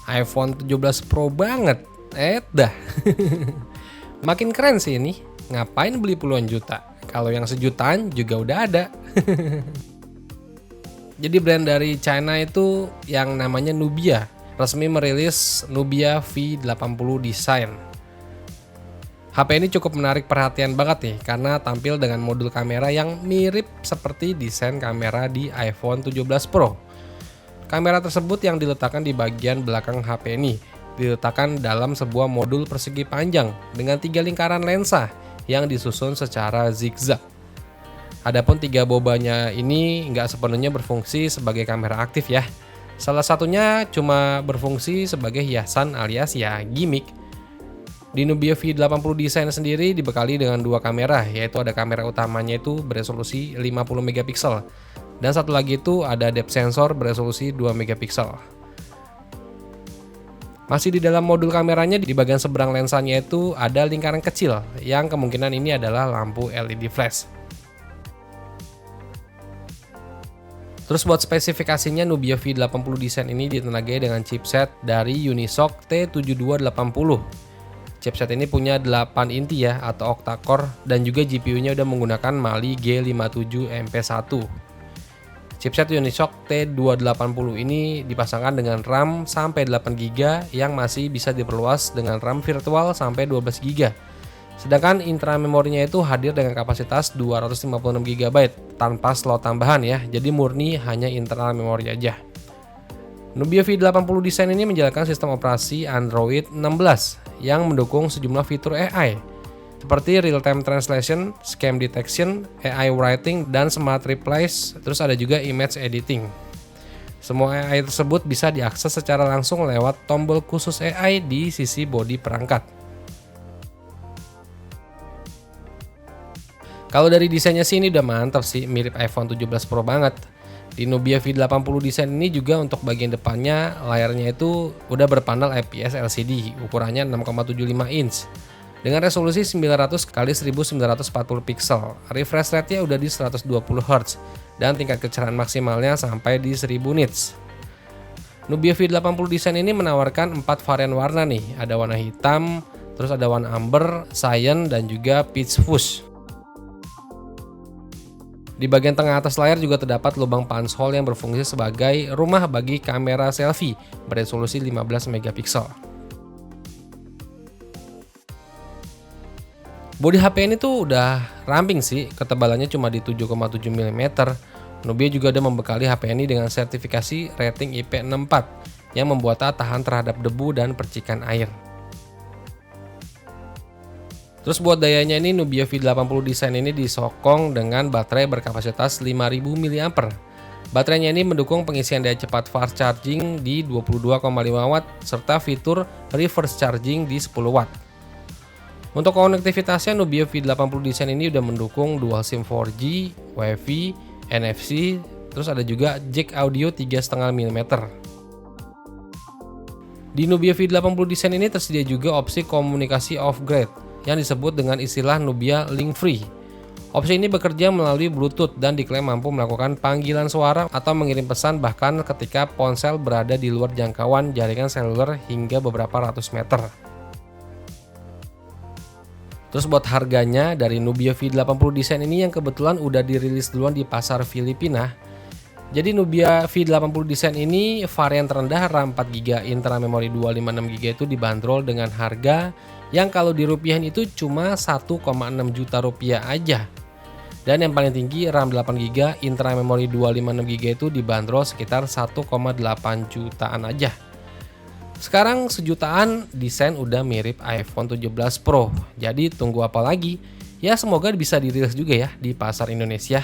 iPhone 17 Pro banget. Dah. Makin keren sih ini. Ngapain beli puluhan juta? Kalau yang sejutaan juga udah ada. Jadi brand dari China itu yang namanya Nubia resmi merilis Nubia V80 Design. HP ini cukup menarik perhatian banget nih karena tampil dengan modul kamera yang mirip seperti desain kamera di iPhone 17 Pro. Kamera tersebut yang diletakkan di bagian belakang HP ini diletakkan dalam sebuah modul persegi panjang dengan 3 lingkaran lensa yang disusun secara zigzag. Adapun 3 bobanya ini nggak sepenuhnya berfungsi sebagai kamera aktif ya. Salah satunya cuma berfungsi sebagai hiasan alias ya gimmick. Di Nubia V80 Design sendiri dibekali dengan 2 kamera, yaitu ada kamera utamanya itu beresolusi 50 megapiksel dan satu lagi itu ada depth sensor beresolusi 2 megapiksel. Masih di dalam modul kameranya di bagian seberang lensanya itu ada lingkaran kecil yang kemungkinan ini adalah lampu LED flash. Terus buat spesifikasinya Nubia V80 Design ini ditenagai dengan chipset dari Unisoc T7280. Chipset ini punya 8 inti ya atau octa-core dan juga GPU-nya udah menggunakan Mali G57MP1. Chipset Unisoc T280 ini dipasangkan dengan RAM sampai 8GB yang masih bisa diperluas dengan RAM virtual sampai 12GB. Sedangkan internal memorinya itu hadir dengan kapasitas 256GB tanpa slot tambahan ya, jadi murni hanya internal memori aja. Nubia V80 Design ini menjalankan sistem operasi Android 16 yang mendukung sejumlah fitur AI seperti real-time translation, scam detection, AI writing, dan smart replies, terus ada juga image editing. Semua AI tersebut bisa diakses secara langsung lewat tombol khusus AI di sisi bodi perangkat. Kalau dari desainnya sih ini udah mantap sih, mirip iPhone 17 Pro banget. Di Nubia V80 Design ini juga untuk bagian depannya layarnya itu udah berpanel IPS LCD ukurannya 6,75 inch dengan resolusi 900 x 1940 pixel. Refresh rate-nya udah di 120 Hz dan tingkat kecerahan maksimalnya sampai di 1000 nits. Nubia V80 Design ini menawarkan 4 varian warna nih, ada warna hitam, terus ada warna amber, cyan, dan juga peach fuzz. Di bagian tengah atas layar juga terdapat lubang punch hole yang berfungsi sebagai rumah bagi kamera selfie beresolusi 15 megapiksel. Bodi HP ini tuh udah ramping sih, ketebalannya cuma di 7,7 mm. Nubia juga ada membekali HP ini dengan sertifikasi rating IP64 yang membuatnya tahan terhadap debu dan percikan air. Terus buat dayanya ini Nubia V80 Design ini disokong dengan baterai berkapasitas 5000 mAh. Baterainya ini mendukung pengisian daya cepat fast charging di 22,5 Watt serta fitur reverse charging di 10 Watt. Untuk konektivitasnya Nubia V80 Design ini udah mendukung dual SIM 4G, Wi-Fi, NFC, terus ada juga jack audio 3,5 mm. Di Nubia V80 Design ini tersedia juga opsi komunikasi off-grid yang disebut dengan istilah Nubia Link Free. Opsi ini bekerja melalui Bluetooth dan diklaim mampu melakukan panggilan suara atau mengirim pesan bahkan ketika ponsel berada di luar jangkauan jaringan seluler hingga beberapa ratus meter. Terus buat harganya dari Nubia V80 Design ini yang kebetulan udah dirilis duluan di pasar Filipina. Jadi Nubia V80 Design ini varian terendah RAM 4GB internal memori 256GB itu dibanderol dengan harga yang kalau dirupiahin itu cuma 1,6 juta rupiah aja. Dan yang paling tinggi RAM 8GB internal memori 256GB itu dibanderol sekitar 1,8 jutaan aja. Sekarang sejutaan desain udah mirip iPhone 17 Pro. Jadi tunggu apa lagi? Ya semoga bisa dirilis juga ya di pasar Indonesia.